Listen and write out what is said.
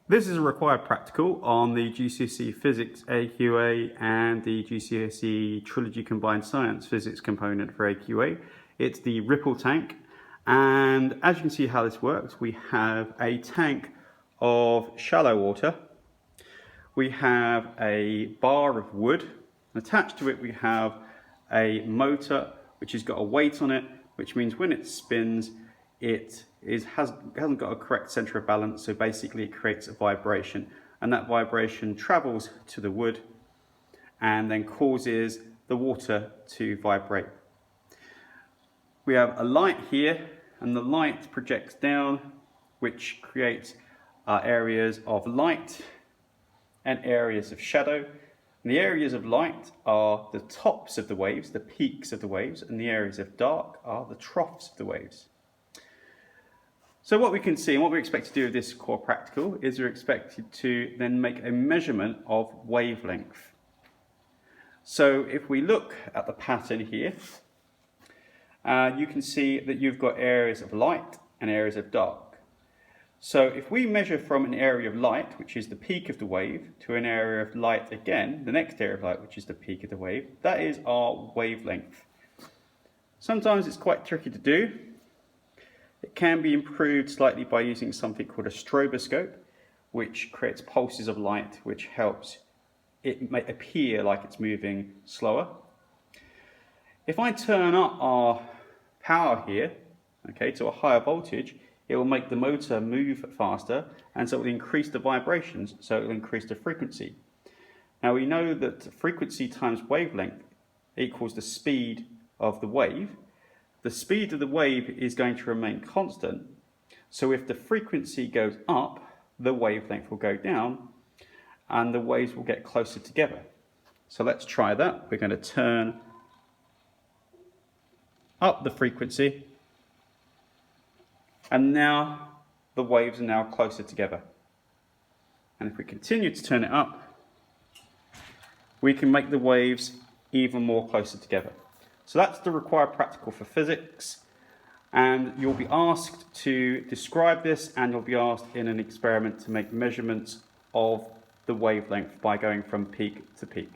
This is a required practical on the GCSE Physics AQA and the GCSE Trilogy Combined Science Physics component for AQA. It's the ripple tank, and as you can see how this works, we have a tank of shallow water. We have a bar of wood. Attached to it we have a motor which has got a weight on it, which means when it spins it hasn't got a correct center of balance, so basically it creates a vibration, and that vibration travels to the wood and then causes the water to vibrate. We have a light here, and the light projects down, which creates areas of light and areas of shadow. And the areas of light are the tops of the waves, the peaks of the waves, and the areas of dark are the troughs of the waves. So what we can see and what we expect to do with this core practical is we're expected to then make a measurement of wavelength. So if we look at the pattern here, you can see that you've got areas of light and areas of dark. So if we measure from an area of light, which is the peak of the wave, to an area of light again, the next area of light, which is the peak of the wave, that is our wavelength. Sometimes it's quite tricky to do. It can be improved slightly by using something called a stroboscope, which creates pulses of light, which helps it may appear like it's moving slower. If I turn up our power here, okay, to a higher voltage, it will make the motor move faster, and so it will increase the vibrations, so it will increase the frequency. Now we know that frequency times wavelength equals the speed of the wave. The speed of the wave is going to remain constant, so if the frequency goes up, the wavelength will go down, and the waves will get closer together. So let's try that. We're going to turn up the frequency, and now the waves are now closer together. And if we continue to turn it up, we can make the waves even more closer together. So that's the required practical for physics, and you'll be asked to describe this, and you'll be asked in an experiment to make measurements of the wavelength by going from peak to peak.